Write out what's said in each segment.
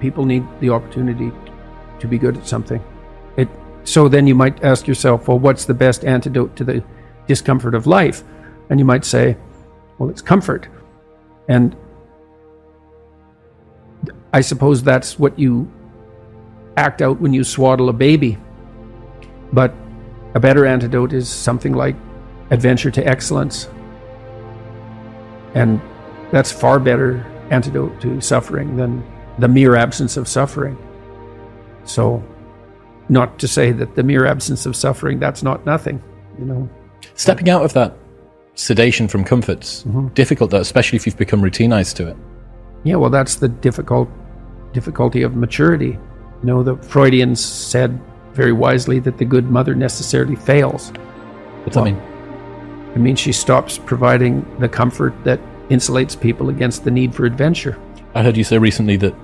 people need the opportunity to be good at something. So then you might ask yourself, well, what's the best antidote to the discomfort of life? And you might say, well, it's comfort. And I suppose that's what you act out when you swaddle a baby. But a better antidote is something like adventure to excellence. And that's far better antidote to suffering than the mere absence of suffering. So, not to say that the mere absence of suffering, that's not nothing, you know. Stepping out of that sedation from comfort's difficult, though, especially if you've become routinized to it. Yeah, well, that's the difficulty of maturity. You know, the Freudians said very wisely that the good mother necessarily fails. What's that mean? It means she stops providing the comfort that insulates people against the need for adventure. I heard you say recently that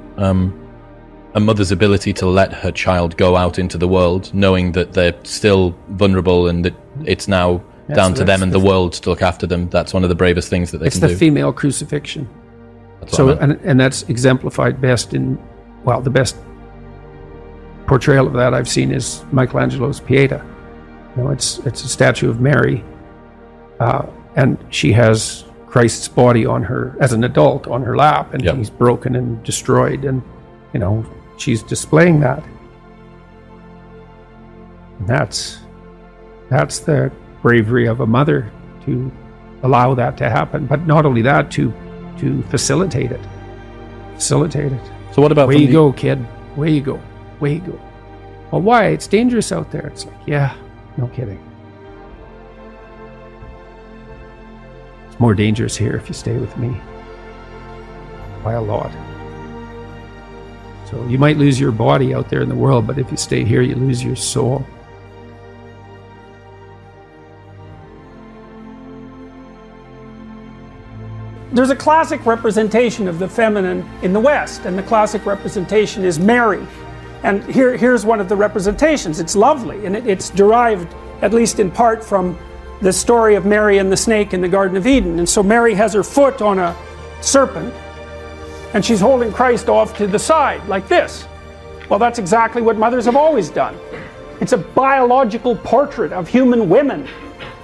a mother's ability to let her child go out into the world, knowing that they're still vulnerable and that it's now down to them and the world to look after them, that's one of the bravest things that they can do. It's the female crucifixion. So, and that's exemplified best in, well, the best portrayal of that I've seen is Michelangelo's Pieta. You know, it's a statue of Mary, and she has Christ's body on her, as an adult, on her lap, and he's broken and destroyed, and, you know, she's displaying that. And that's the bravery of a mother, to allow that to happen. But not only that, to facilitate it. So what about... Way you go, kid. Way you go. Well, why? It's dangerous out there. It's like, yeah, no kidding. It's more dangerous here if you stay with me. By a lot. So you might lose your body out there in the world, but if you stay here, you lose your soul. There's a classic representation of the feminine in the West, and the classic representation is Mary. And here's one of the representations. It's lovely, and it's derived, at least in part, from the story of Mary and the snake in the Garden of Eden. And so Mary has her foot on a serpent, and she's holding Christ off to the side, like this. Well, that's exactly what mothers have always done. It's a biological portrait of human women,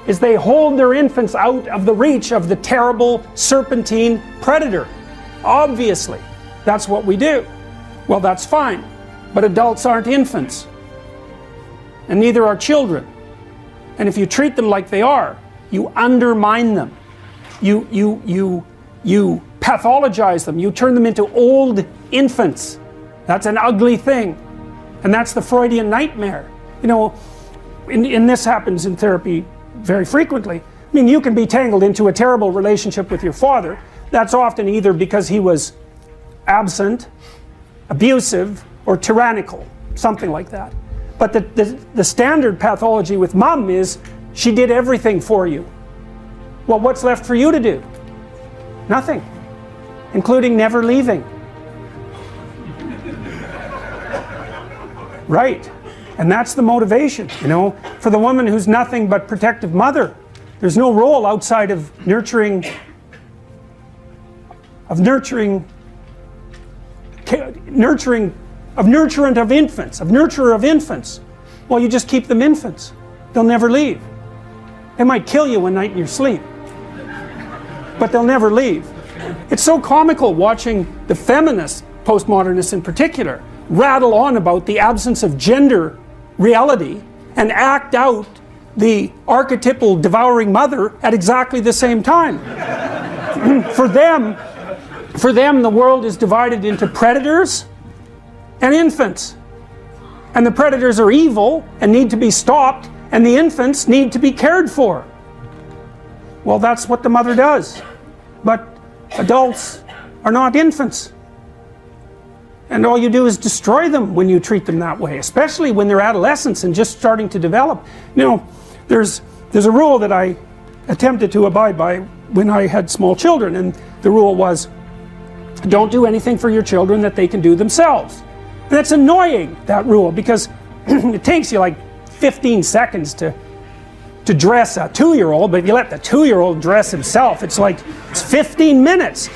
is they hold their infants out of the reach of the terrible serpentine predator. Obviously, that's what we do. Well, that's fine, but adults aren't infants, and neither are children. And if you treat them like they are, you undermine them. You pathologize them. You turn them into old infants. That's an ugly thing, and that's the Freudian nightmare. You know, and this happens in therapy very frequently. I mean, you can be tangled into a terrible relationship with your father. That's often either because he was absent, abusive, or tyrannical, something like that. But the standard pathology with mom is she did everything for you. Well, what's left for you to do? Nothing, including never leaving. Right. And that's the motivation, you know, for the woman who's nothing but protective mother. There's no role outside of nurturing nurturer of infants. Well, you just keep them infants. They'll never leave. They might kill you one night in your sleep, but they'll never leave. It's so comical watching the feminists, postmodernists in particular, rattle on about the absence of gender reality and act out the archetypal devouring mother at exactly the same time. For them, the world is divided into predators and infants. And the predators are evil and need to be stopped, and the infants need to be cared for. Well, that's what the mother does. But adults are not infants. And all you do is destroy them when you treat them that way, especially when they're adolescents and just starting to develop. You know, there's a rule that I attempted to abide by when I had small children, and the rule was, don't do anything for your children that they can do themselves. And that's annoying, that rule, because it takes you like 15 seconds to dress a 2-year-old, but if you let the 2-year-old dress himself, it's 15 minutes.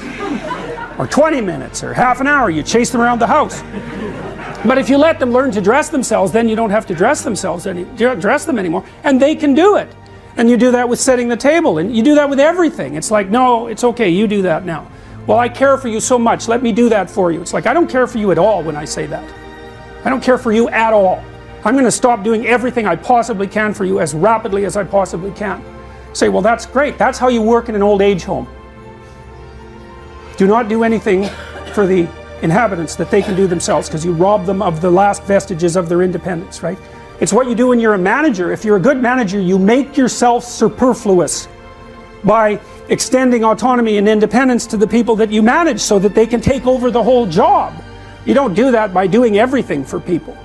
or 20 minutes, or half an hour. You chase them around the house. But if you let them learn to dress themselves, then you don't have to dress them anymore, and they can do it. And you do that with setting the table, and you do that with everything. It's like, no, it's okay, you do that now. Well, I care for you so much, let me do that for you. It's like, I don't care for you at all when I say that. I don't care for you at all. I'm going to stop doing everything I possibly can for you as rapidly as I possibly can. Say, well, that's great. That's how you work in an old age home. Do not do anything for the inhabitants that they can do themselves, because you rob them of the last vestiges of their independence, right? It's what you do when you're a manager. If you're a good manager, you make yourself superfluous by extending autonomy and independence to the people that you manage so that they can take over the whole job. You don't do that by doing everything for people.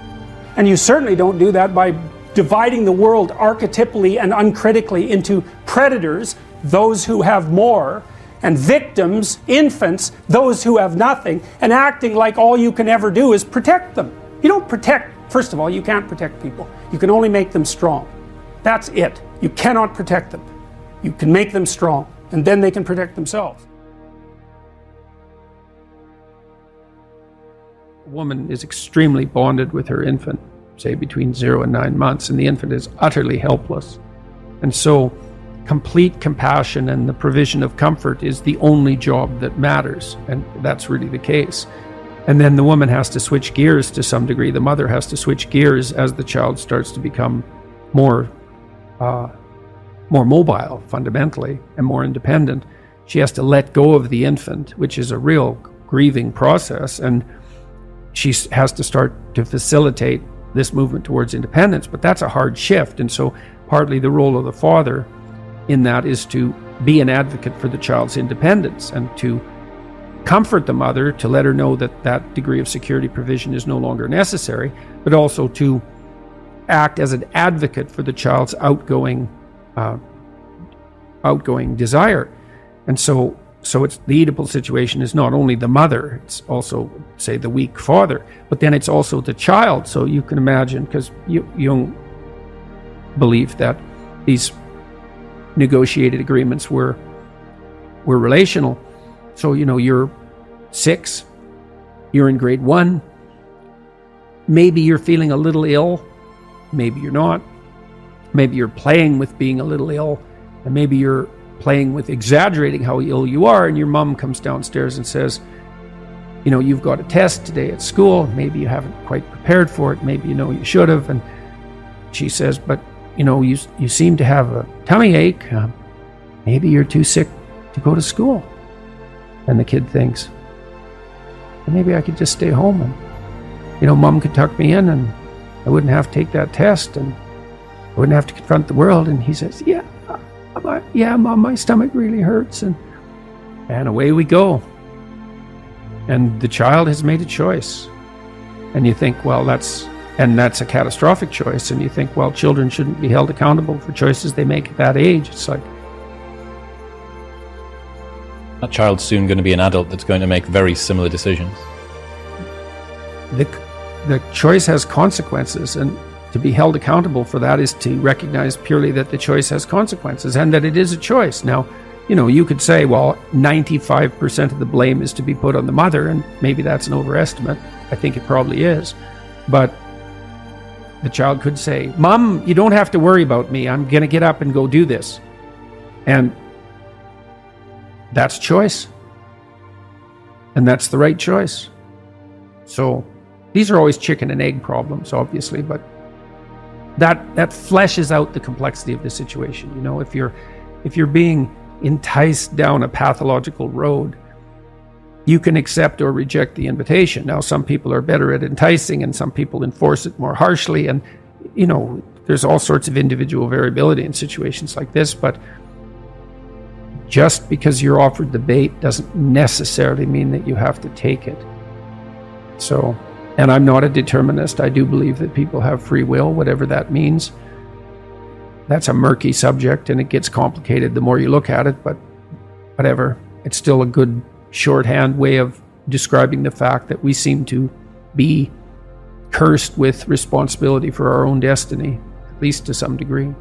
And you certainly don't do that by dividing the world archetypally and uncritically into predators, those who have more, and victims, infants, those who have nothing, and acting like all you can ever do is protect them. You don't protect, first of all, you can't protect people. You can only make them strong. That's it. You cannot protect them. You can make them strong, and then they can protect themselves. A woman is extremely bonded with her infant, say between 0 and 9 months, and the infant is utterly helpless. And so complete compassion and the provision of comfort is the only job that matters, and that's really the case. And then the woman has to switch gears to some degree. The mother has to switch gears as the child starts to become more mobile, fundamentally, and more independent. She has to let go of the infant, which is a real grieving process, and she has to start to facilitate this movement towards independence. But that's a hard shift, and so partly the role of the father in that is to be an advocate for the child's independence and to comfort the mother, to let her know that that degree of security provision is no longer necessary, but also to act as an advocate for the child's outgoing desire. And so it's the Oedipal situation is not only the mother, it's also, say, the weak father, but then it's also the child. So you can imagine, because Jung believed that these negotiated agreements were relational. So, you're 6, you're in grade 1, maybe you're feeling a little ill, maybe you're not, maybe you're playing with being a little ill, and maybe you're playing with exaggerating how ill you are, and your mom comes downstairs and says, you've got a test today at school, maybe you haven't quite prepared for it, maybe you should have, and she says, but you seem to have a tummy ache, maybe you're too sick to go to school. And the kid thinks, well, maybe I could just stay home and, mom could tuck me in and I wouldn't have to take that test and I wouldn't have to confront the world. And he says, yeah, mom, my stomach really hurts. And away we go. And the child has made a choice. And you think, well, that's a catastrophic choice. And you think, well, children shouldn't be held accountable for choices they make at that age. It's like, that child's soon going to be an adult that's going to make very similar decisions. The choice has consequences, and to be held accountable for that is to recognize purely that the choice has consequences and that it is a choice. Now, you could say, well, 95% of the blame is to be put on the mother, and maybe that's an overestimate. I think it probably is. But the child could say, Mom, you don't have to worry about me. I'm going to get up and go do this. And that's choice. And that's the right choice. So these are always chicken and egg problems, obviously, but that fleshes out the complexity of the situation. If you're being enticed down a pathological road, you can accept or reject the invitation. Now, some people are better at enticing and some people enforce it more harshly. And, there's all sorts of individual variability in situations like this, but just because you're offered the bait doesn't necessarily mean that you have to take it. So, and I'm not a determinist. I do believe that people have free will, whatever that means. That's a murky subject and it gets complicated the more you look at it, but whatever. It's still a good shorthand way of describing the fact that we seem to be cursed with responsibility for our own destiny, at least to some degree.